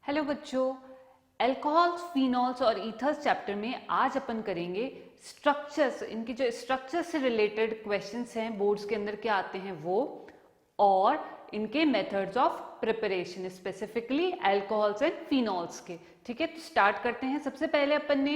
Hello बच्चों, alcohols, phenols और ethers chapter में आज अपन करेंगे स्ट्रक्चर्स। इनकी जो स्ट्रक्चर से रिलेटेड क्वेश्चंस हैं बोर्ड्स के अंदर क्या आते हैं वो, और इनके methods of preparation, specifically alcohols and phenols के। ठीक है, तो स्टार्ट करते हैं। सबसे पहले अपन ने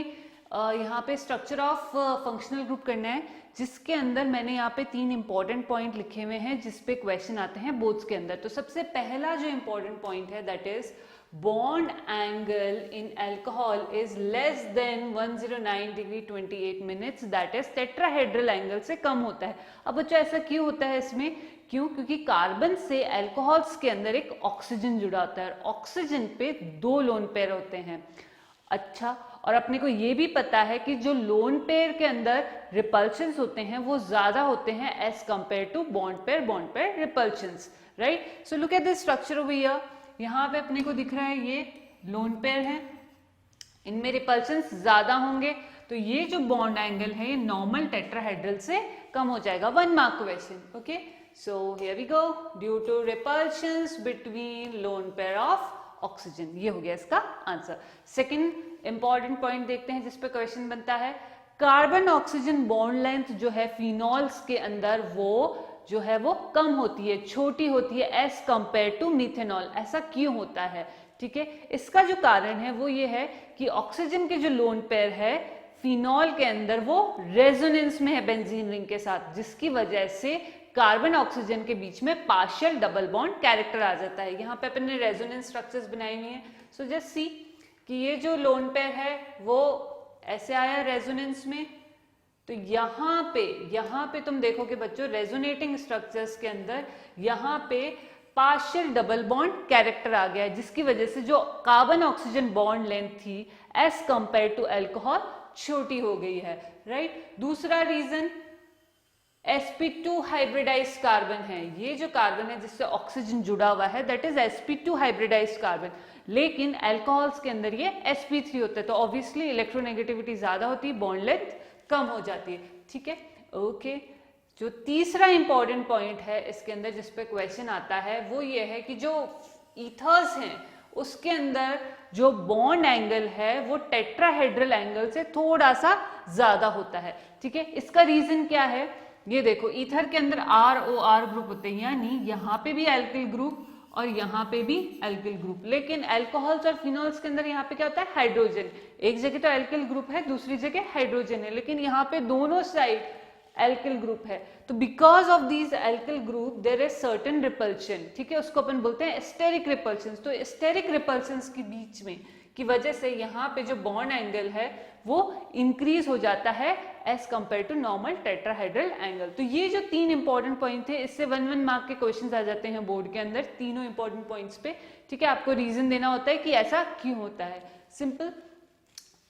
यहाँ पे स्ट्रक्चर ऑफ फंक्शनल ग्रुप करना है, जिसके अंदर मैंने यहाँ पे 3 इंपॉर्टेंट पॉइंट लिखे हुए हैं जिसपे क्वेश्चन आते हैं बोर्ड्स के अंदर। तो सबसे पहला जो इंपॉर्टेंट पॉइंट है that is bond angle in alcohol is less than 109 degree 28 minutes, that is tetrahedral angle से कम होता है। अब बच्चों ऐसा क्यों होता है इसमें? क्योंकि कार्बन से अल्कोहल्स के अंदर एक ऑक्सीजन जुड़ा होता है और ऑक्सीजन पे 2 लोन पेयर होते हैं। अच्छा, और अपने को ये भी पता है कि जो लोन पेयर के अंदर रिपल्शंस होते हैं वो ज्यादा होते हैं as compared to bond pair repulsions, right? So look at this structure over here. यहाँ पे अपने को दिख रहा है ये लोन पेयर है, इनमें रिपल्शंस ज्यादा होंगे, तो ये जो बॉन्ड एंगल है ये नॉर्मल टेट्राहेड्रल से कम हो जाएगा। 1 mark question. Okay, so here we go. Due to repulsions between lone pair of oxygen, ये हो गया इसका आंसर। सेकेंड इंपॉर्टेंट पॉइंट देखते हैं जिसपे क्वेश्चन बनता है। कार्बन ऑक्सीजन बॉन्ड लेंथ जो है फिनॉल्स के अंदर वो जो है वो कम होती है, छोटी होती है एज कंपेयर टू मिथेनॉल। ऐसा क्यों होता है? ठीक है, इसका जो कारण है वो ये है कि ऑक्सीजन के जो लोन पेयर है फिनॉल के अंदर वो रेजोनेंस में है बेंजीन रिंग के साथ, जिसकी वजह से कार्बन ऑक्सीजन के बीच में पार्शियल डबल बॉन्ड कैरेक्टर आ जाता है। यहाँ पे अपन ने रेजोनेंस स्ट्रक्चर्स बनाई हुई हैं। सो जस्ट सी कि ये जो लोन पेयर है वो ऐसे आया रेजोनेंस में, तो यहाँ पे तुम देखोगे बच्चों रेजोनेटिंग स्ट्रक्चर्स के अंदर यहाँ पे पार्शियल डबल बॉन्ड कैरेक्टर आ गया है, जिसकी वजह से जो कार्बन ऑक्सीजन बॉन्ड लेंथ थी एज कंपेयर टू अल्कोहल छोटी हो गई है, राइट? दूसरा रीजन sp2 हाइब्रिडाइज्ड कार्बन है। ये जो कार्बन है जिससे ऑक्सीजन जुड़ा हुआ है that is sp2 hybridised carbon, लेकिन अल्कोहल्स के अंदर ये sp3 होता है, तो ऑब्वियसली इलेक्ट्रोनेगेटिविटी ज्यादा होती है, बॉन्ड लेंथ कम हो जाती है। ठीक है, ओके। जो तीसरा इंपॉर्टेंट पॉइंट है इसके अंदर जिस पे क्वेश्चन आता है वो ये है कि जो ईथर्स हैं उसके अंदर जो बॉन्ड एंगल है वो टेट्राहेड्रल एंगल से थोड़ा सा ज्यादा होता है। ठीक है, इसका रीजन क्या है? ये देखो, ईथर के अंदर ROR ग्रुप होते हैं, यानी यहाँ पे भी एल्किल ग्रुप और यहाँ पे भी एल्किल ग्रुप, लेकिन अल्कोहल्स और फिनॉल्स के अंदर यहाँ पे क्या होता है? हाइड्रोजन। एक जगह तो एल्किल ग्रुप है, दूसरी जगह हाइड्रोजन है, लेकिन यहाँ पे दोनों साइड एल्किल ग्रुप है। तो because of these alkyl group there is certain repulsion. ठीक है, उसको अपन बोलते हैं स्टेरिक रिपल्शन। तो स्टेरिक रिपल्शन के बीच में की वजह से यहाँ पे जो बॉन्ड एंगल है वो इंक्रीज हो जाता है as compared to normal tetrahedral angle. तो ये जो 3 इंपॉर्टेंट पॉइंट थे, इससे 1 मार्क के क्वेश्चंस आ जाते हैं बोर्ड के अंदर तीनों इंपॉर्टेंट पॉइंट्स पे। ठीक है, आपको रीजन देना होता है कि ऐसा क्यों होता है, सिंपल।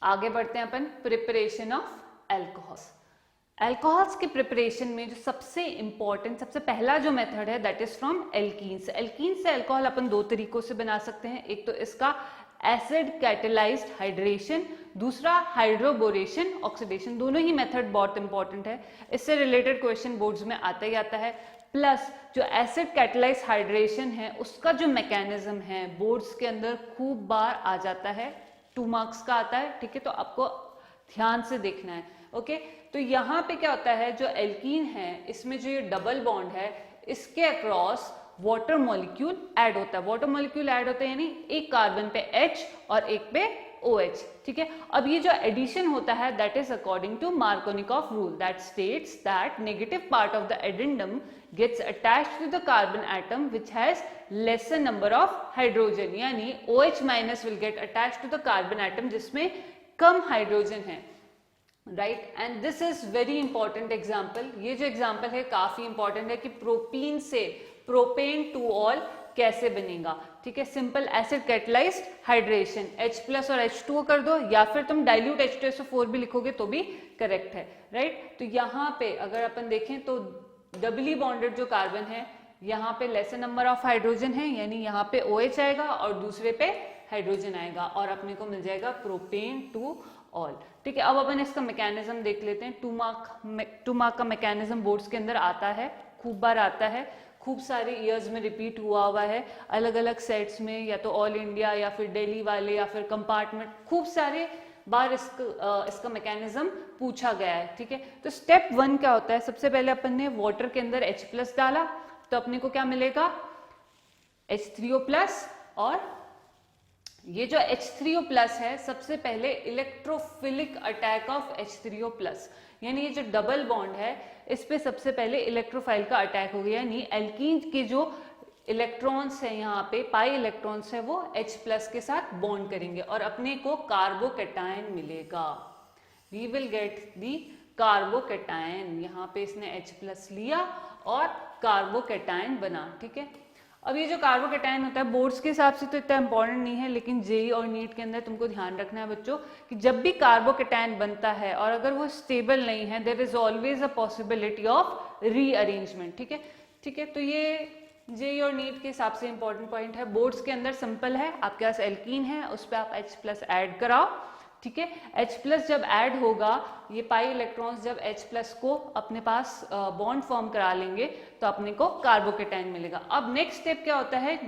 आगे बढ़ते हैं अपन प्रिपरेशन ऑफ अल्कोहल्स। अल्कोहल्स के प्रिपरेशन में जो सबसे इंपॉर्टेंट, सबसे पहला जो मेथड है that is from alkenes. Alkene से अल्कोहल अपन 2 तरीकों से बना सकते हैं। एक तो इसका एसिड कैटेलाइज्ड हाइड्रेशन, दूसरा हाइड्रोबोरेशन ऑक्सीडेशन। दोनों ही मेथड बहुत इंपॉर्टेंट है, इससे रिलेटेड क्वेश्चन बोर्ड्स में आता ही आता है। प्लस जो एसिड कैटेलाइज्ड हाइड्रेशन है उसका जो मैकेनिज्म है बोर्ड्स के अंदर खूब बार आ जाता है, 2 मार्क्स का आता है। ठीक है, तो आपको ध्यान से देखना है। ओके, तो यहाँ पे क्या होता है, जो एल्कीन है इसमें जो ये डबल बॉन्ड है इसके अक्रॉस वाटर मॉलिक्यूल ऐड होता है। वाटर मॉलिक्यूल ऐड होता है यानी एक कार्बन पे H और एक पे OH। ठीक है, अब ये जो एडिशन होता है that is according to Markovnikov rule that states that negative part of the addend gets attached to the carbon atom which has lesser number of hydrogen, यानी OH minus will get attached to the carbon atom जिसमें कम hydrogen है, right? And this is very important example. ये जो example है काफी important है कि प्रोपीन से प्रोपेन टू ऑल कैसे बनेगा। ठीक है, simple acid catalysed hydration, H+ और H2O कर दो, या फिर तुम डाइल्यूट H2SO4 भी लिखोगे तो भी करेक्ट है, राइट? तो यहाँ पे अगर अपन देखें तो डबली बॉन्डेड जो कार्बन है यहाँ पे लेसर नंबर ऑफ हाइड्रोजन है, यानी यहाँ पे OH आएगा और दूसरे पे हाइड्रोजन आएगा और अपने को मिल जाएगा प्रोपेन टू ऑल। ठीक है, अब अपन इसका मैकेनिज्म देख लेते हैं। 2 मार्क का मैकेनिज्म बोर्ड्स के अंदर आता है, खूब बार आता है, खूब सारे ईयर्स में रिपीट हुआ है, अलग अलग सेट्स में, या तो ऑल इंडिया या फिर दिल्ली वाले या फिर कंपार्टमेंट, खूब सारे बार इसका मैकेनिज्म पूछा गया है। ठीक है, तो स्टेप 1 क्या होता है, सबसे पहले अपन ने वाटर के अंदर H+ डाला तो अपने को क्या मिलेगा, H3O+, और ये जो H3O+ है, सबसे पहले इलेक्ट्रोफिलिक अटैक ऑफ H3O+, यानी ये जो डबल बॉन्ड है इस पे सबसे पहले इलेक्ट्रोफाइल का अटैक हो गया, यानी एल्कीन के जो इलेक्ट्रॉन्स है, यहाँ पे पाई इलेक्ट्रॉन्स है, वो H+ के साथ बॉन्ड करेंगे और अपने को कार्बोकैटायन मिलेगा। We will get the carbocation. यहाँ पे इसने H+ लिया और कार्बोकैटायन बना। ठीक है, अब ये जो कार्बोकैटायन होता है बोर्ड्स के हिसाब से तो इतना इंपॉर्टेंट नहीं है, लेकिन जेई और नीट के अंदर तुमको ध्यान रखना है बच्चों कि जब भी कार्बोकैटायन बनता है और अगर वो स्टेबल नहीं है, there is always a possibility of rearrangement. ठीक है, ठीक है, तो ये जेई और नीट के हिसाब से इंपॉर्टेंट पॉइंट है। बोर्ड्स के अंदर सिंपल है, आपके पास एल्कीन है, उस पर आप H+ ऐड कराओ। ठीक है, H+ जब ऐड होगा, ये पाई इलेक्ट्रॉन्स जब H+ को अपने पास बॉन्ड फॉर्म करा लेंगे तो अपने को कार्बोकैटायन मिलेगा। अब नेक्स्ट स्टेप क्या होता है,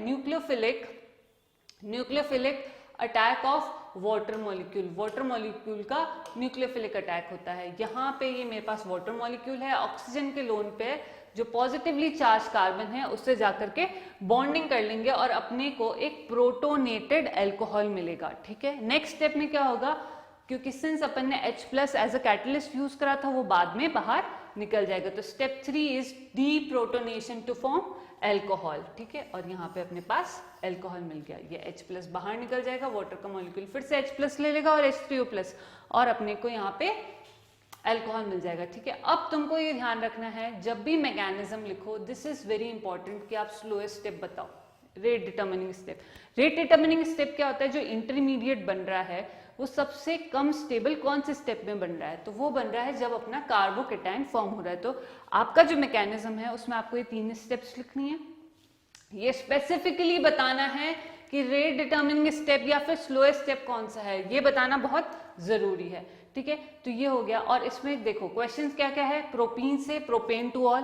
nucleophilic attack of water molecule. Water molecule का न्यूक्लियोफिलिक अटैक होता है। यहाँ पे ये मेरे पास वाटर मॉलिक्यूल है, ऑक्सीजन के लोन पे जो पॉजिटिवली चार्ज कार्बन है उससे जाकर के बॉन्डिंग कर लेंगे और अपने को एक प्रोटोनेटेड अल्कोहल मिलेगा। ठीक है, नेक्स्ट स्टेप में क्या होगा, क्योंकि सिंस अपन ने H+ as a catalyst use करा था, वो बाद में बाहर निकल जाएगा। तो step 3 is deprotonation to form alcohol. ठीक है, और यहाँ पे अपने पास अल्कोहल मिल गया, ये H+ बाहर निकल जाएगा, वाटर का मॉलिक्यूल फिर से H+ ले लेगा और H3O+ और अपने को यहाँ पे अल्कोहल मिल जाएगा। ठीक है, अब तुमको ये ध्यान रखना है जब भी मैकेनिज्म लिखो, दिस इज वेरी इंपॉर्टेंट कि आप स्लोएस्ट स्टेप बताओ। Rate determining step, rate determining step क्या होता है, जो इंटरमीडिएट बन रहा है वो सबसे कम स्टेबल कौन से स्टेप में बन रहा है, तो वो बन रहा है जब अपना कार्बोकैटायन फॉर्म हो रहा है। तो आपका जो मैकेनिज्म है उसमें आपको ये 3 स्टेप्स लिखनी है, ये स्पेसिफिकली बताना है कि रेट डिटर्मिनिंग स्टेप या फिर स्लोएस्ट स्टेप कौन सा है, ये बताना बहुत जरूरी है। ठीक है, तो ये हो गया। और इसमें देखो क्वेश्चंस क्या क्या है, प्रोपीन से प्रोपेन टू ऑल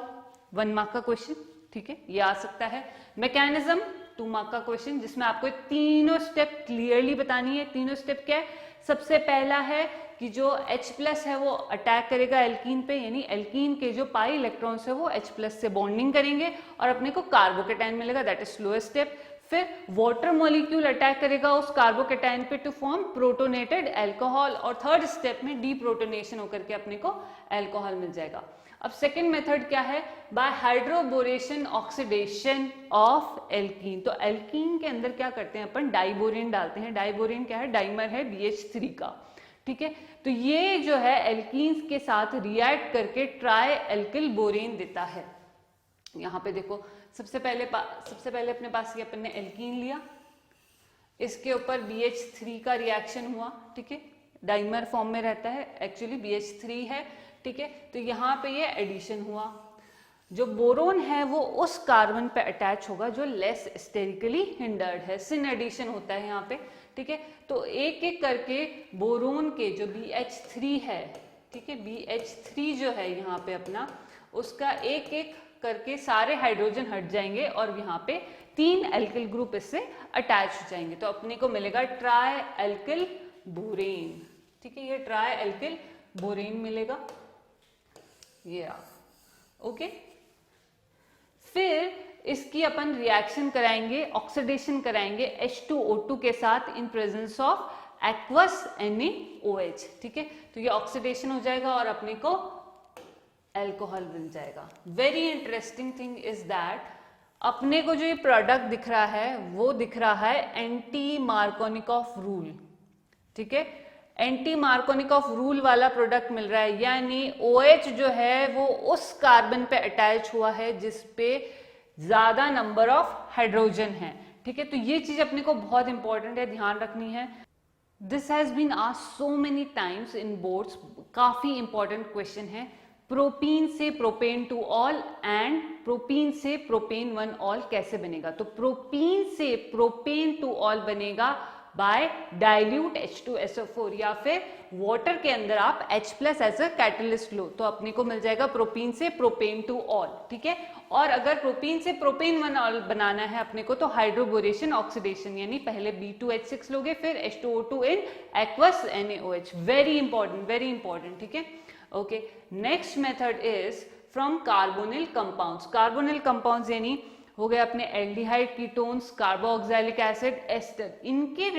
1 मार्क का क्वेश्चन। ठीक है, ये आ सकता है। मैकेनिज्म 2 मार्क का क्वेश्चन जिसमें आपको तीनों स्टेप क्लियरली बतानी है। तीनों स्टेप क्या है, सबसे पहला है कि जो H+ है वो अटैक करेगा एल्कीन पे, यानी एल्कीन के जो पाई इलेक्ट्रॉन्स है वो H+ से बॉन्डिंग करेंगे और अपने को कार्बोकैटायन मिलेगा, दैट इज स्लोएस्ट स्टेप। फिर वाटर मॉलिक्यूल अटैक करेगा उस कार्बोकैटायन पे टू फॉर्म प्रोटोनेटेड अल्कोहल, और थर्ड स्टेप में डीप्रोटोनेशन होकर के अपने को अल्कोहल मिल जाएगा। अब सेकेंड मेथड क्या है, by hydroboration oxidation of alkene. तो एल्कीन के अंदर क्या करते हैं अपन, डाइबोरेन डालते हैं। डाइबोरेन क्या है, डाइमर है BH3 का। ठीक है, तो ये जो है एल्कीन्स के साथ रिएक्ट करके ट्राई एल्किल बोरेन देता है। यहाँ पे देखो सबसे पहले अपने पास ये अपन ने एल्कीन लिया, इसके ऊपर BH3 का रिएक्शन हुआ। ठीक है, डाइमर फॉर्म में रहता है, एक्चुअली BH3 है। ठीक है, तो यहाँ पे ये एडिशन हुआ, जो बोरोन है वो उस कार्बन पे अटैच होगा जो लेस स्टेरिकली हिंडर्ड है, सिन एडिशन होता है यहाँ पे। ठीक है, तो एक एक करके बोरोन के जो BH3 है, ठीक है, BH3 जो है यहाँ पे अपना, उसका एक एक करके सारे हाइड्रोजन हट जाएंगे और यहाँ पे 3 एल्किल ग्रुप इससे अटैच हो जाएंगे, तो अपने को मिलेगा ट्राई एल्किल बोरेन। ठीक है, ये ट्राई एल्किल बोरेन मिलेगा, ये ओके। फिर इसकी अपन रिएक्शन कराएंगे, ऑक्सीडेशन कराएंगे H2O2 के साथ in presence of aqueous NaOH। ठीक है, तो ये ऑक्सीडेशन हो जाएगा और अपने को अल्कोहल बन जाएगा। Very interesting thing is that अपने को जो ये प्रोडक्ट दिख रहा है वो दिख रहा है एंटी मार्कोनिकॉफ रूल। ठीक है, एंटी मार्कोनिकॉफ रूल वाला प्रोडक्ट मिल रहा है, यानी OH जो है वो उस कार्बन पे अटैच हुआ है जिस पे ज्यादा नंबर ऑफ हाइड्रोजन है। ठीक है, तो ये चीज अपने को बहुत इंपॉर्टेंट है, ध्यान रखनी है। This has been asked so many times in boards, काफी इंपॉर्टेंट क्वेश्चन है। प्रोपीन से propane two ol and propene से प्रोपेन 1 ऑल कैसे बनेगा, तो प्रोपीन से प्रोपेन टू ऑल बनेगा बाय डाइल्यूट H2SO4 या फिर वाटर के अंदर आप H+ एज अ कैटलिस्ट लो तो अपने को मिल जाएगा प्रोपीन से प्रोपेन टू ऑल, ठीक है। और अगर प्रोपीन से प्रोपेन 1 ऑल बनाना है अपने को तो हाइड्रोबोरेशन ऑक्सीडेशन, यानी पहले B2H6 लोगे फिर H2O2 in aqueous NaOH। Very important, ठीक है। Okay, next method is from carbonyl compounds. Carbonyl compounds यानी हो गए अपने aldehyde, ketones, carboxylic acid, ester. इनके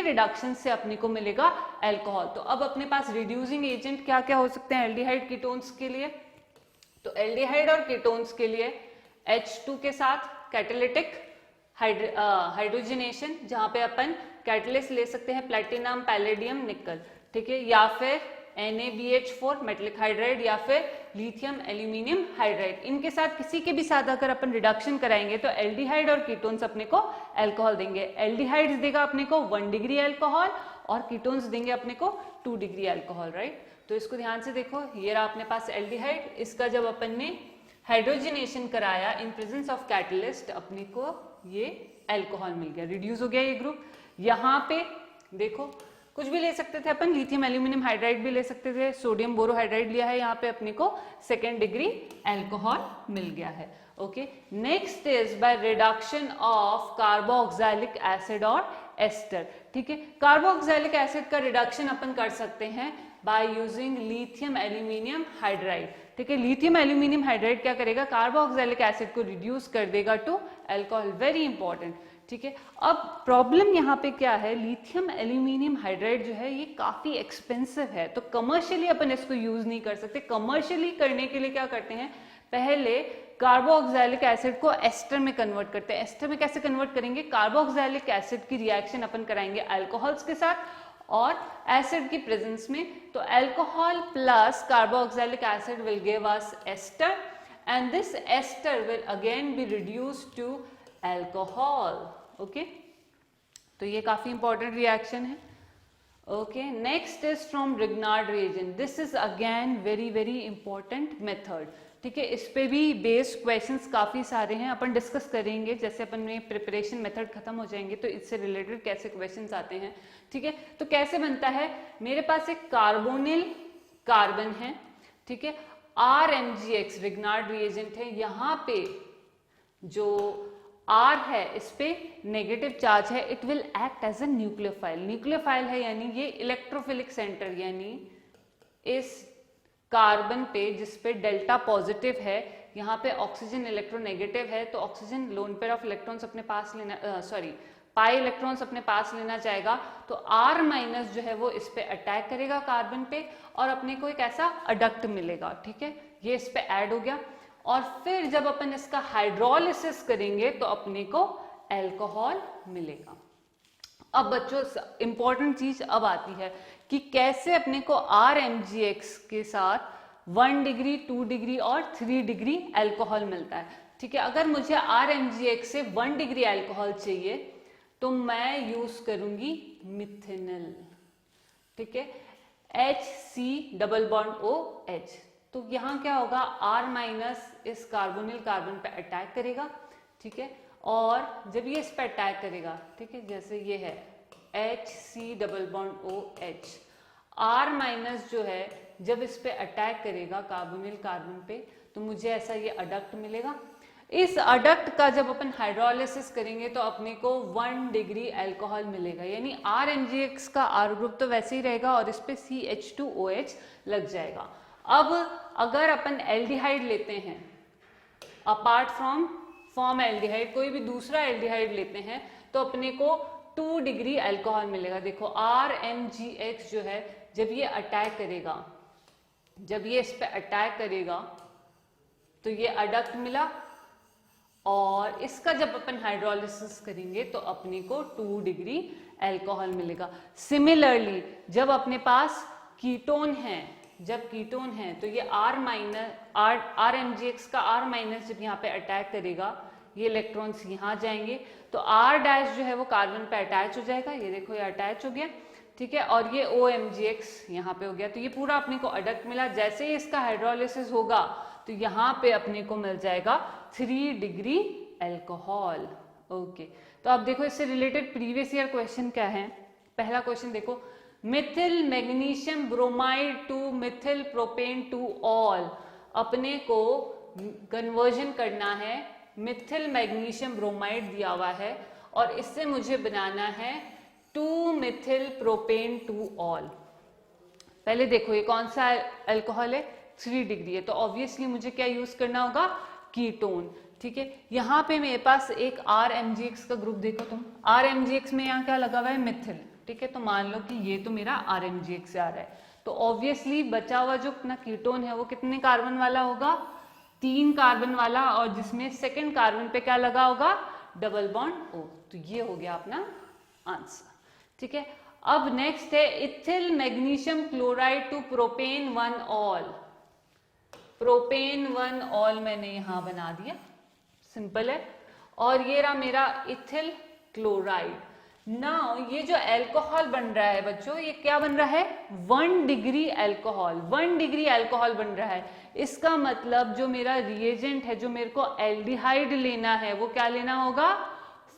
रिडक्शन से अपने को मिलेगा अल्कोहल। तो अब अपने पास रिड्यूसिंग एजेंट क्या क्या हो सकते हैं एल्डिहाइड कीटोन्स के लिए? तो एल्डिहाइड और कीटोन्स के लिए H2 के साथ कैटालिटिक हाइड्रोजनेशन, जहां पे अपन कैटलिस्ट ले सकते हैं प्लेटिनम, पैलेडियम, निकल, ठीक है, या फिर NaBH4 मेटलिक हाइड्राइड या फिर लिथियम एल्यूमिनियम हाइड्राइड। इनके साथ किसी के भी साथ अगर अपन रिडक्शन कराएंगे तो एल्डिहाइड और कीटोन्स अपने को अल्कोहल देंगे। एल्डिहाइड्स देगा अपने को 1 डिग्री अल्कोहल और कीटोन्स देंगे अपने को 2 डिग्री अल्कोहल, राइट। तो इसको ध्यान से देखो, ये रहा अपने पास एल्डिहाइड, इसका जब अपन ने हाइड्रोजनेशन कराया इन प्रेजेंस ऑफ कैटलिस्ट अपने को ये अल्कोहल मिल गया, रिड्यूस हो गया ये ग्रुप। यहाँ पे देखो कुछ भी ले सकते थे अपन, लिथियम एल्यूमिनियम हाइड्राइड भी ले सकते थे, सोडियम बोरोहाइड्राइड लिया है, यहाँ पे अपने को 2nd डिग्री अल्कोहल मिल गया है। Okay, next is by reduction of carboxylic acid और एस्टर, ठीक है। कार्बोक्सिलिक एसिड का रिडक्शन अपन कर सकते हैं by using lithium aluminium hydride, ठीक है। लिथियम एल्यूमिनियम हाइड्राइड क्या करेगा, कार्बोक्सिलिक एसिड को रिड्यूस कर देगा टू अल्कोहल, वेरी इंपॉर्टेंट, ठीक है। अब प्रॉब्लम यहाँ पे क्या है, लिथियम एल्यूमिनियम हाइड्राइड जो है ये काफी एक्सपेंसिव है, तो कमर्शियली अपन इसको यूज नहीं कर सकते। कमर्शियली करने के लिए क्या करते हैं, पहले कार्बोक्सिलिक एसिड को एस्टर में कन्वर्ट करते हैं। एस्टर में कैसे कन्वर्ट करेंगे, कार्बोक्सिलिक एसिड की रिएक्शन अपन कराएंगे अल्कोहल्स के साथ और एसिड की प्रेजेंस में, तो alcohol plus carboxylic acid will give us ester and this ester will again be reduced to alcohol. Okay, तो ये काफी इंपॉर्टेंट रिएक्शन है। Okay, next is from Grignard reagent. This is again very important method, ठीक है। इस पे भी based questions काफी सारे हैं, अपन डिस्कस करेंगे जैसे अपन में प्रिपरेशन मेथड खत्म हो जाएंगे तो इससे रिलेटेड कैसे क्वेश्चंस आते हैं, ठीक है। तो कैसे बनता है, मेरे पास एक कार्बोनिल कार्बन है, ठीक है, RMgX रिग्नार्ड रिएजेंट है। यहाँ पे जो R है इस पे नेगेटिव चार्ज है, it will act as a nucleophile. Nucleophile है यानी ये इलेक्ट्रोफिलिक सेंटर, यानी इस कार्बन पे जिस पे डेल्टा पॉजिटिव है, यहाँ पे ऑक्सीजन इलेक्ट्रोनेगेटिव है, तो oxygen loan pair of electrons अपने पास लेना पाई इलेक्ट्रॉन्स अपने पास लेना चाहेगा, तो R- जो है वो इस पे अटैक करेगा कार्बन पे और अपने को एक ऐसा अडक्ट मिलेगा, ठीक है। ये इस पे ऐड हो गया और फिर जब अपन इसका हाइड्रोलिसिस करेंगे तो अपने को अल्कोहल मिलेगा। अब बच्चों इंपॉर्टेंट चीज अब आती है कि कैसे अपने को RMgX के साथ 1 डिग्री, 2 डिग्री और 3 डिग्री अल्कोहल मिलता है, ठीक है। अगर मुझे RMgX से 1 डिग्री अल्कोहल चाहिए तो मैं यूज करूंगी मिथेनॉल, ठीक है, HC+OH। तो यहाँ क्या होगा, R- इस कार्बोनिल कार्बन पे अटैक करेगा, ठीक है, और जब ये इस पे अटैक करेगा, ठीक है, जैसे ये है HC+OH, R- जो है जब इस पे अटैक करेगा कार्बोनिल कार्बन पे तो मुझे ऐसा ये अडक्ट मिलेगा। इस अडक्ट का जब अपन हाइड्रोलिसिस करेंगे तो अपने को 1 डिग्री अल्कोहल मिलेगा, यानी RMgX का R ग्रुप तो वैसे ही रहेगा और इस पे CH2OH लग जाएगा। अब अगर अपन एल्डिहाइड लेते हैं, अपार्ट फ्रॉम फॉर्म एल्डिहाइड, कोई भी दूसरा एल्डिहाइड लेते हैं तो अपने को 2 डिग्री अल्कोहल मिलेगा। देखो RMgX जो है जब ये अटैक करेगा, जब ये इस पे अटैक करेगा तो ये अडक्ट मिला और इसका जब अपन हाइड्रोलिसिस करेंगे तो अपने को 2 डिग्री अल्कोहल मिलेगा। सिमिलरली जब अपने पास कीटोन है, जब कीटोन है तो ये RMgX का R- जब यहाँ पे अटैक करेगा, ये इलेक्ट्रॉन्स यहाँ जाएंगे तो R' जो है वो कार्बन पे अटैच हो जाएगा, ये देखो ये अटैच हो गया, ठीक है, और ये OMgX यहाँ पे हो गया। तो ये पूरा अपने को अडक्ट मिला। जैसे ही इसका हाइड्रोलिसिस होगा तो यहाँ पे अपने को मिल जाएगा 3 डिग्री अल्कोहल। ओके, तो तो आप देखो इससे रिलेटेड प्रीवियस ईयर क्वेश्चन क्या है। पहला क्वेश्चन देखो, methyl magnesium bromide to methyl propane two ol. अपने को कन्वर्जन करना है, मिथिल मैग्नीशियम ब्रोमाइड दिया हुआ है और इससे मुझे बनाना है 2 मिथिल प्रोपेन टू ऑल। पहले देखो ये कौन सा अल्कोहल है, 3 डिग्री है, तो ऑब्वियसली मुझे क्या यूज करना होगा, कीटोन। ठीक है, यहाँ पे मेरे पास एक RMgX का ग्रुप देखो तुम, RMgX में यहाँ क्या लगा हुआ है, मिथिल। ठीक है, तो मान लो कि ये तो मेरा RMgX से आ रहा है, तो ऑब्वियसली बचा हुआ जो अपना कीटोन है वो कितने कार्बन वाला होगा, 3 कार्बन वाला, और जिसमें सेकेंड कार्बन पे क्या लगा होगा, डबल बॉन्ड O। तो ये हो गया अपना आंसर। ठीक है, अब नेक्स्ट है ethyl magnesium chloride to propane 1 ol. Propane 1 ol मैंने यहां बना दिया, सिंपल है। और ये रहा मेरा इथिल क्लोराइड। नाउ ये जो अल्कोहल बन रहा है बच्चों, ये क्या बन रहा है, 1 डिग्री अल्कोहल, 1 डिग्री अल्कोहल बन रहा है। इसका मतलब जो मेरा रिएजेंट है, जो मेरे को एल्डिहाइड लेना है, वो क्या लेना होगा,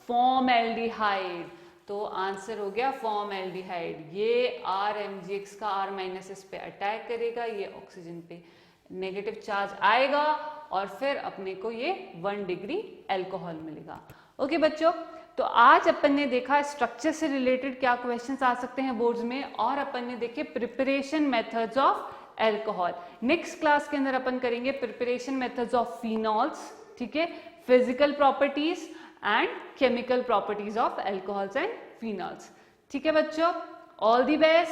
फॉर्मएल्डिहाइड। तो आंसर हो गया फॉर्मएल्डिहाइड। ये RMgX का R- इस पे अटैक करेगा, ये ऑक्सीजन पे नेगेटिव चार्ज आएगा और फिर अपने को ये 1 डिग्री अल्कोहल मिलेगा। ओके बच्चों, तो आज अपन ने देखा स्ट्रक्चर से रिलेटेड क्या क्वेश्चंस आ सकते हैं बोर्ड्स में, और अपन ने देखे preparation methods of alcohol. Next class के अंदर अपन करेंगे प्रिपरेशन मेथड्स ऑफ फिनॉल्स, ठीक है, physical properties and chemical properties of alcohols and phenols. ठीक है बच्चों, ऑल द बेस्ट।